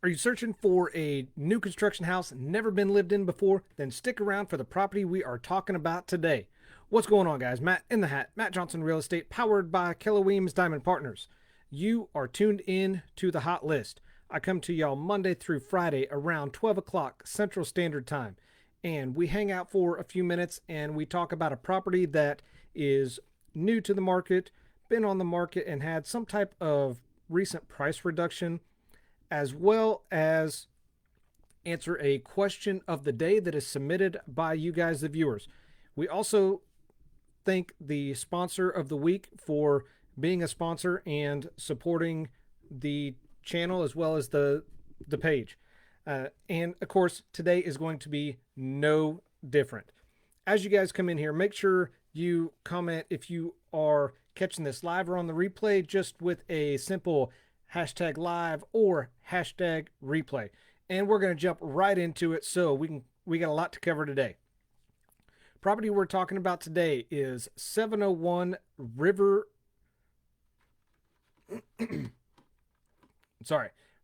Are you searching for a new construction house never been lived in before? Then stick around for the property we are talking about today. What's going on, guys? Matt in the Hat, Matt Johnson Real Estate, powered by Keller Diamond Partners. You are tuned in to the Hot List. I come to y'all Monday through Friday around 12 o'clock Central Standard Time. And we hang out for a few minutes and we talk about a property that is new to the market, been on the market, and had some type of recent price reduction, as well as answer a question of the day that is submitted by you guys, the viewers. We also thank the sponsor of the week for being a sponsor and supporting the channel as well as the page. And of course, today is going to be no different. As you guys come in here, make sure you comment if you are catching this live or on the replay, just with a simple hashtag live or hashtag replay. And we're going to jump right into it. So we got a lot to cover today. Property we're talking about today is 701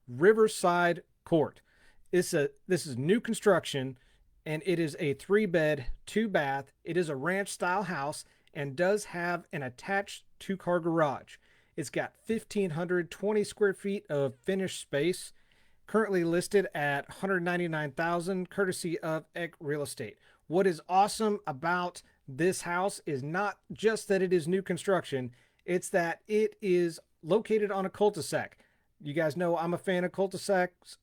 Riverside Court. This is new construction, and it is a 3-bed, 2-bath. It is a ranch style house and does have an attached 2-car garage. It's got 1,520 square feet of finished space, currently listed at $199,000, courtesy of Eck Real Estate. What is awesome about this house is not just that it is new construction, it's that it is located on a cul-de-sac. You guys know I'm a fan of cul-de-sacs,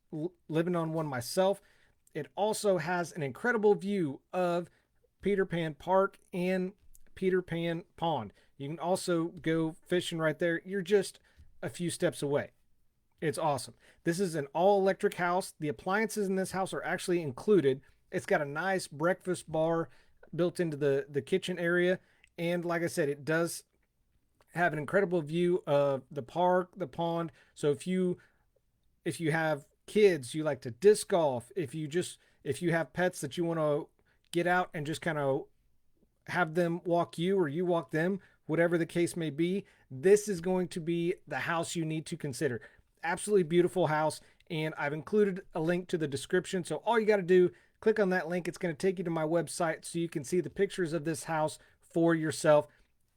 living on one myself. It also has an incredible view of Peter Pan Park and Peter Pan Pond. You can also go fishing right there. You're just a few steps away. It's awesome. This is an all-electric house. The appliances in this house are actually included. It's got a nice breakfast bar built into the kitchen area. And like I said, it does have an incredible view of the park, the pond. So if you have kids, you like to disc golf, if you have pets that you want to get out and just kind of have them walk you or you walk them, whatever the case may be, this is going to be the house you need to consider. Absolutely beautiful house, and I've included a link to the description. So all you got to do, click on that link. It's going to take you to my website so you can see the pictures of this house for yourself,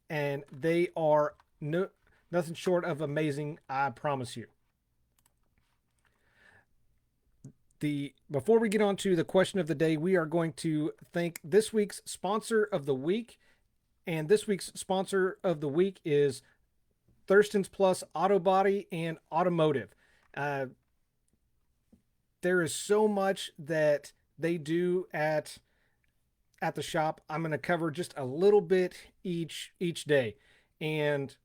and they are nothing short of amazing, I promise you. Before we get on to the question of the day, we are going to thank this week's sponsor of the week. And this week's sponsor of the week is Thurston's Plus Auto Body and Automotive. There is so much that they do at the shop. I'm going to cover just a little bit each day. And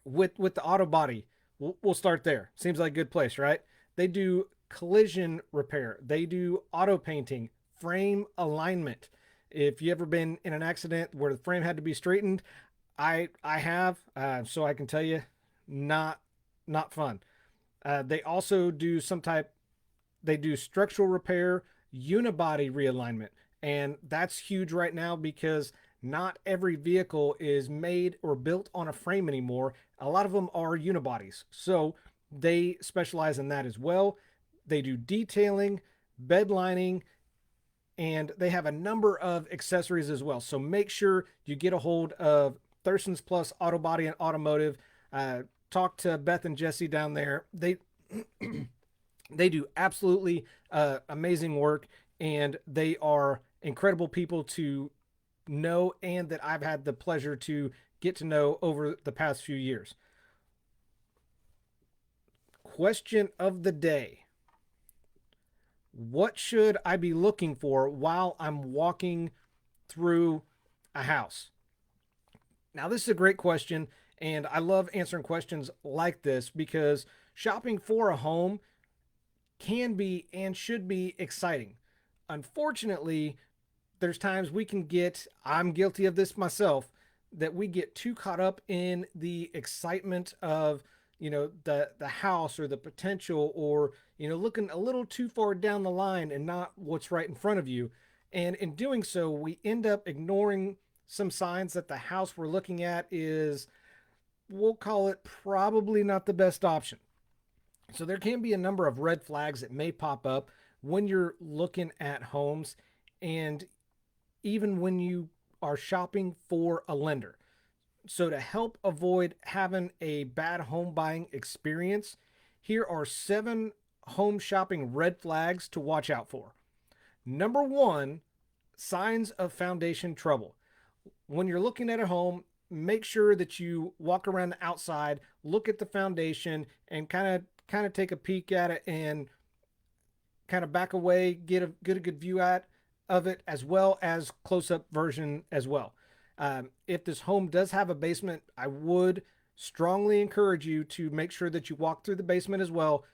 with the auto body, we'll start there. Seems like a good place, right? They do collision repair. They do auto painting, frame alignment. If you ever been in an accident where the frame had to be straightened, I have, so I can tell you, not fun. They also do they do structural repair, unibody realignment, and that's huge right now because not every vehicle is made or built on a frame anymore. A lot of them are unibodies, so they specialize in that as well. They do detailing, bed lining, and they have a number of accessories as well. So make sure you get a hold of Thurston's Plus Auto Body and Automotive. Talk to Beth and Jesse down there. They they do absolutely amazing work, and they are incredible people to know and that I've had the pleasure to get to know over the past few years. Question of the day. What should I be looking for while I'm walking through a house? Now, this is a great question, and I love answering questions like this because shopping for a home can be and should be exciting. Unfortunately, there's times I'm guilty of this myself, that we get too caught up in the excitement of the house or the potential, or looking a little too far down the line and not what's right in front of you. And in doing so, we end up ignoring some signs that the house we're looking at is, we'll call it, probably not the best option. So there can be a number of red flags that may pop up when you're looking at homes, and even when you are shopping for a lender. So to help avoid having a bad home buying experience, here are 7 home shopping red flags to watch out for. Number 1, signs of foundation trouble. When you're looking at a home, make sure that you walk around the outside, look at the foundation, and kind of take a peek at it, and kind of back away, get a good view of it, as well as close up version as well. If this home does have a basement, I would strongly encourage you to make sure that you walk through the basement as well.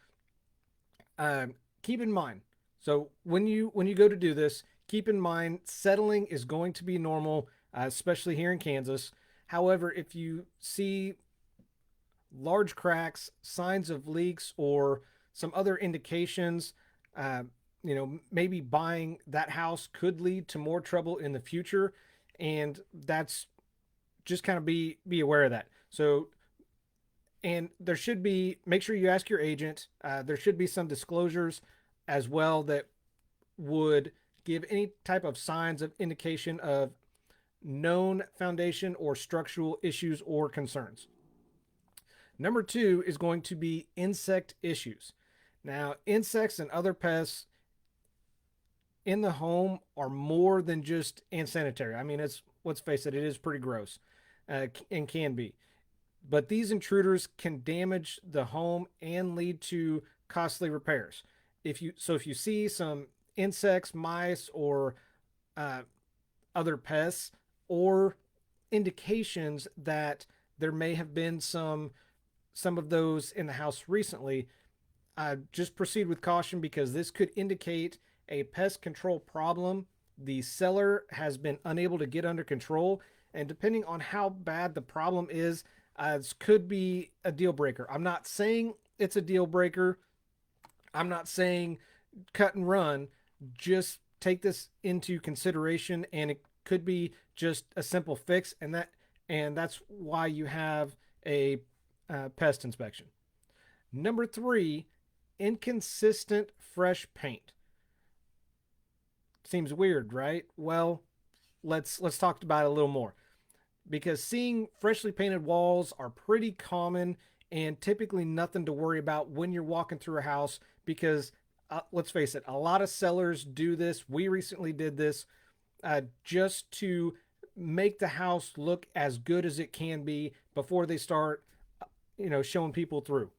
Keep in mind, so when you go to do this, keep in mind settling is going to be normal, especially here in Kansas. However, if you see large cracks, signs of leaks, or some other indications, uh, maybe buying that house could lead to more trouble in the future, and that's just kind of be aware of that. So, and there should be, make sure you ask your agent. There should be some disclosures as well that would give any type of signs of indication of known foundation or structural issues or concerns. Number 2 is going to be insect issues. Now, insects and other pests in the home are more than just unsanitary. I mean, it's, let's face it, it is pretty gross, and can be. But these intruders can damage the home and lead to costly repairs. If you see some insects, mice, or uh, other pests, or indications that there may have been some of those in the house recently, just proceed with caution, because this could indicate a pest control problem the seller has been unable to get under control. And depending on how bad the problem is, this could be a deal breaker. I'm not saying it's a deal breaker. I'm not saying cut and run. Just take this into consideration, and it could be just a simple fix, and that's why you have a pest inspection. Number 3, inconsistent fresh paint. Seems weird, right? Well, let's talk about it a little more, because seeing freshly painted walls are pretty common and typically nothing to worry about when you're walking through a house, because let's face it, a lot of sellers do this. We recently did this, just to make the house look as good as it can be before they start, showing people through.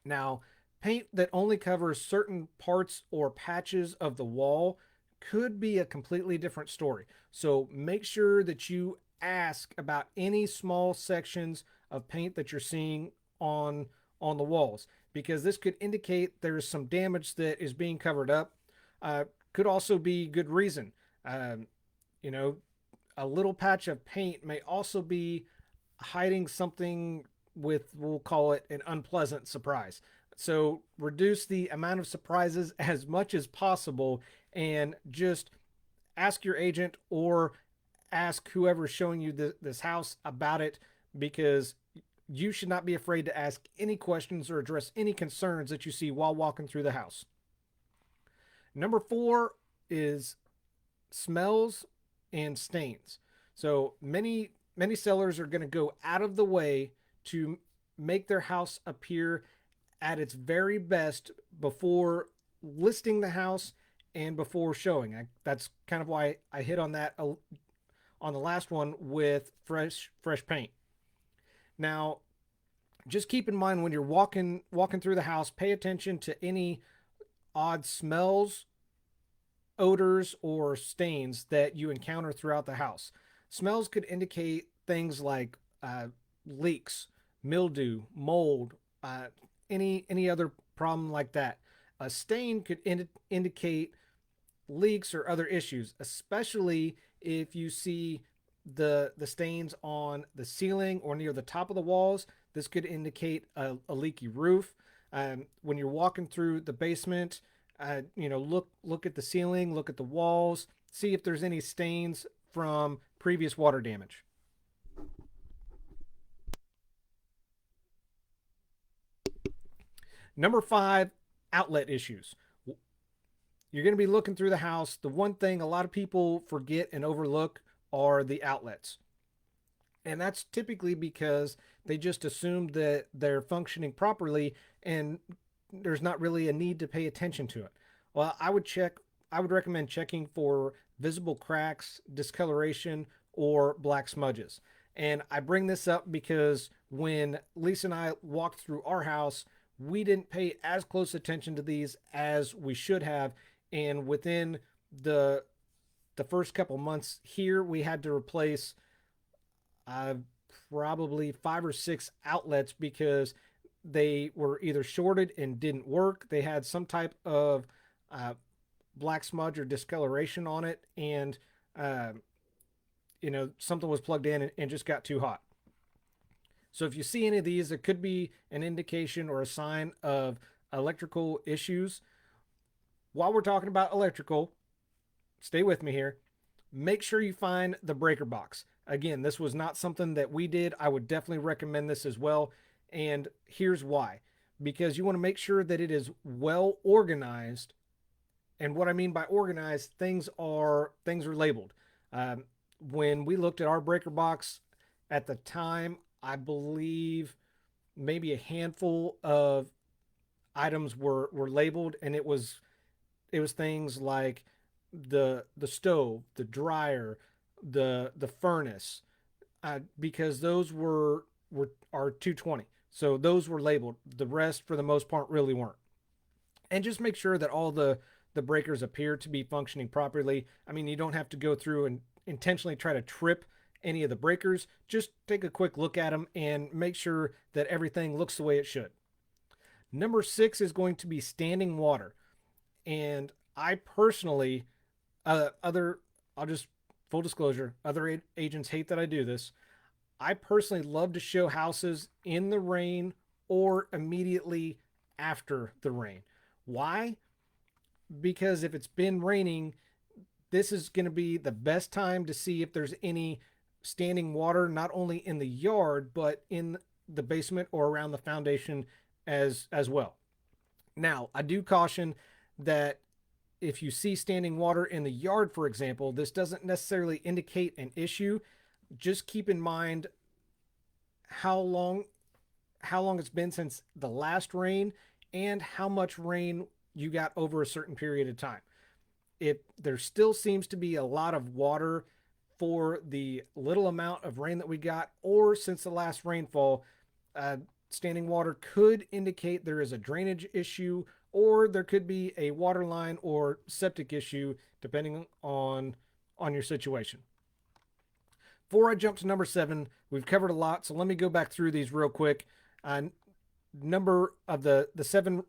Now, paint that only covers certain parts or patches of the wall could be a completely different story. So make sure that you ask about any small sections of paint that you're seeing on the walls, because this could indicate there's some damage that is being covered up. Could also be good reason. Um, you know, a little patch of paint may also be hiding something with, we'll call it, an unpleasant surprise. So reduce the amount of surprises as much as possible, and just ask your agent or ask whoever's showing you this house about it, because you should not be afraid to ask any questions or address any concerns that you see while walking through the house. Number 4 is smells and stains. So many sellers are going to go out of the way to make their house appear at its very best before listing the house and before showing. That's kind of why I hit on that on the last one with fresh paint. Now, just keep in mind when you're walking through the house, pay attention to any odd smells, odors, or stains that you encounter throughout the house. Smells could indicate things like leaks, mildew, mold, uh, any other problem like that. A stain could indicate leaks or other issues, especially if you see the stains on the ceiling or near the top of the walls. This could indicate a leaky roof. When you're walking through the basement, look at the ceiling, look at the walls, see if there's any stains from previous water damage. Number 5, outlet issues. You're going to be looking through the house. The one thing a lot of people forget and overlook are the outlets. And that's typically because they just assume that they're functioning properly and there's not really a need to pay attention to it. Well, I would recommend checking for visible cracks, discoloration, or black smudges. And I bring this up because when Lisa and I walked through our house, we didn't pay as close attention to these as we should have. And within the the first couple months here, we had to replace uh, probably 5 or 6 outlets because they were either shorted and didn't work. They had some type of uh, black smudge or discoloration on it, and uh, something was plugged in and just got too hot. So if you see any of these, it could be an indication or a sign of electrical issues. While we're talking about electrical, stay with me here. Make sure you find the breaker box. Again, this was not something that we did. I would definitely recommend this as well. And here's why. Because you want to make sure that it is well organized. And what I mean by organized, things are labeled. When we looked at our breaker box at the time, I believe maybe a handful of items were labeled, and it was things like the stove, the dryer, the furnace, because those were are 220. So those were labeled. The rest, for the most part, really weren't. And just make sure that all the breakers appear to be functioning properly. I mean, you don't have to go through and intentionally try to trip any of the breakers. Just take a quick look at them and make sure that everything looks the way it should. Number 6 is going to be standing water. And I personally, other, I'll just full disclosure, other agents hate that I do this. I personally love to show houses in the rain or immediately after the rain. Why? Because if it's been raining, this is going to be the best time to see if there's any standing water, not only in the yard, but in the basement or around the foundation as well. Now, I do caution that if you see standing water in the yard, for example, this doesn't necessarily indicate an issue. Just keep in mind how long it's been since the last rain and how much rain you got over a certain period of time. If there still seems to be a lot of water for the little amount of rain that we got, or since the last rainfall, uh, standing water could indicate there is a drainage issue, or there could be a water line or septic issue, depending on your situation. Before I jump to number 7, we've covered a lot, so let me go back through these real quick. Number of the 7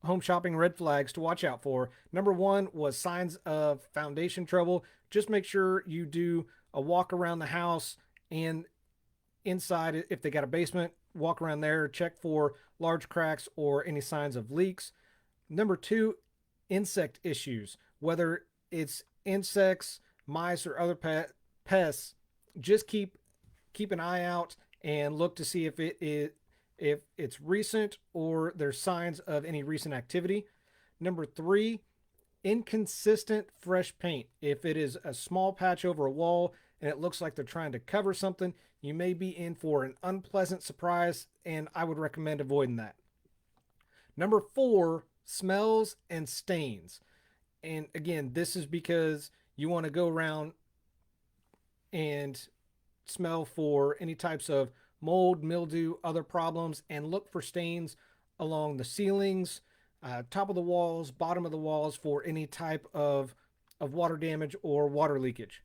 home shopping red flags to watch out for. Number 1 was signs of foundation trouble. Just make sure you do a walk around the house and inside. If they got a basement, walk around there, check for large cracks or any signs of leaks. Number 2, insect issues. Whether it's insects, mice, or other pests, just keep an eye out and look to see if it's recent or there's signs of any recent activity. Number 3, inconsistent fresh paint. If it is a small patch over a wall and it looks like they're trying to cover something, you may be in for an unpleasant surprise, and I would recommend avoiding that. Number 4, smells and stains. And again, this is because you want to go around and smell for any types of mold, mildew, other problems, and look for stains along the ceilings, top of the walls, bottom of the walls for any type of water damage or water leakage.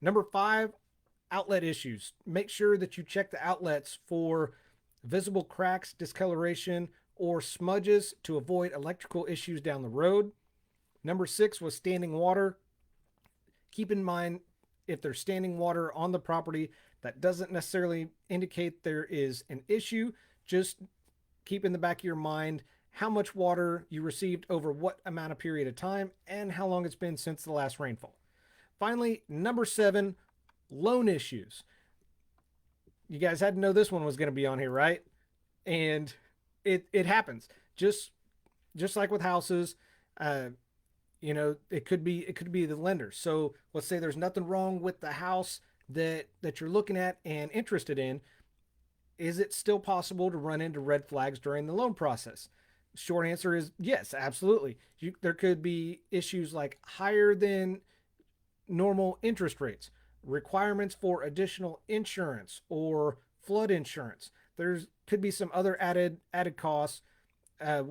Number 5, outlet issues. Make sure that you check the outlets for visible cracks, discoloration, or smudges to avoid electrical issues down the road. Number 6 was standing water. Keep in mind, if there's standing water on the property, that doesn't necessarily indicate there is an issue. Just keep in the back of your mind how much water you received over what amount of period of time and how long it's been since the last rainfall. Finally, number 7, loan issues. You guys had to know this one was going to be on here, right? And it happens. Just like with houses, uh, it could be the lender. So let's say there's nothing wrong with the house that you're looking at and interested in. Is it still possible to run into red flags during the loan process? Short answer is yes, absolutely. There could be issues like higher than normal interest rates, requirements for additional insurance or flood insurance. There's could be some other added costs, uh,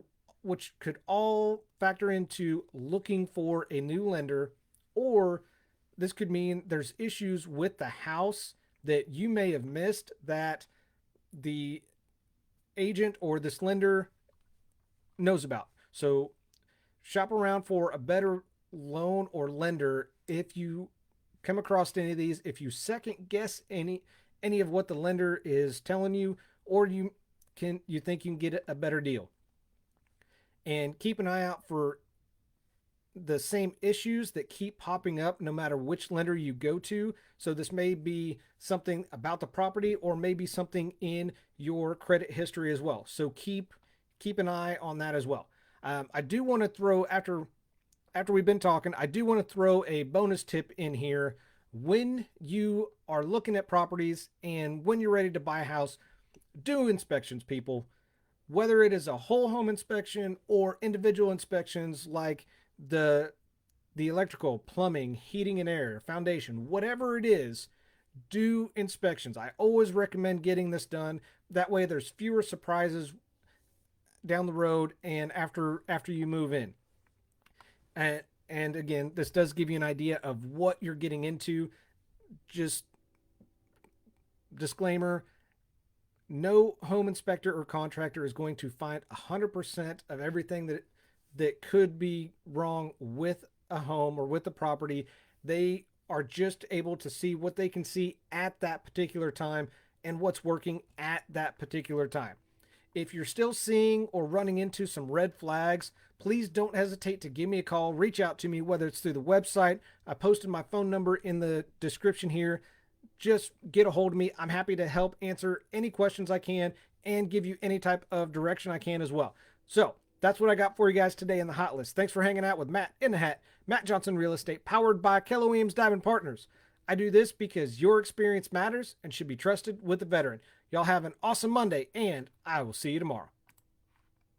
which could all factor into looking for a new lender, or this could mean there's issues with the house that you may have missed that the agent or this lender knows about. So shop around for a better loan or lender if you come across any of these. If you second guess any of what the lender is telling you, or you think you can get a better deal, and keep an eye out for the same issues that keep popping up no matter which lender you go to. So this may be something about the property or maybe something in your credit history as well. So keep an eye on that as well. I do want to throw after we've been talking, I do want to throw a bonus tip in here. When you are looking at properties and when you're ready to buy a house, do inspections, people. Whether it is a whole home inspection or individual inspections like the the electrical, plumbing, heating and air, foundation, whatever it is, do inspections. I always recommend getting this done. That way there's fewer surprises down the road and after you move in. And again, this does give you an idea of what you're getting into. Just disclaimer, no home inspector or contractor is going to find 100% of everything that could be wrong with a home or with a property. They are just able to see what they can see at that particular time and what's working at that particular time. If you're still seeing or running into some red flags, please don't hesitate to give me a call. Reach out to me, whether it's through the website. I posted my phone number in the description here. Just get a hold of me. I'm happy to help answer any questions I can and give you any type of direction I can as well. So that's what I got for you guys today in the hot list. Thanks for hanging out with Matt in the Hat, Matt Johnson Real Estate, powered by Keller Williams Diamond Partners. I do this because your experience matters and should be trusted with a veteran. Y'all have an awesome Monday, and I will see you tomorrow.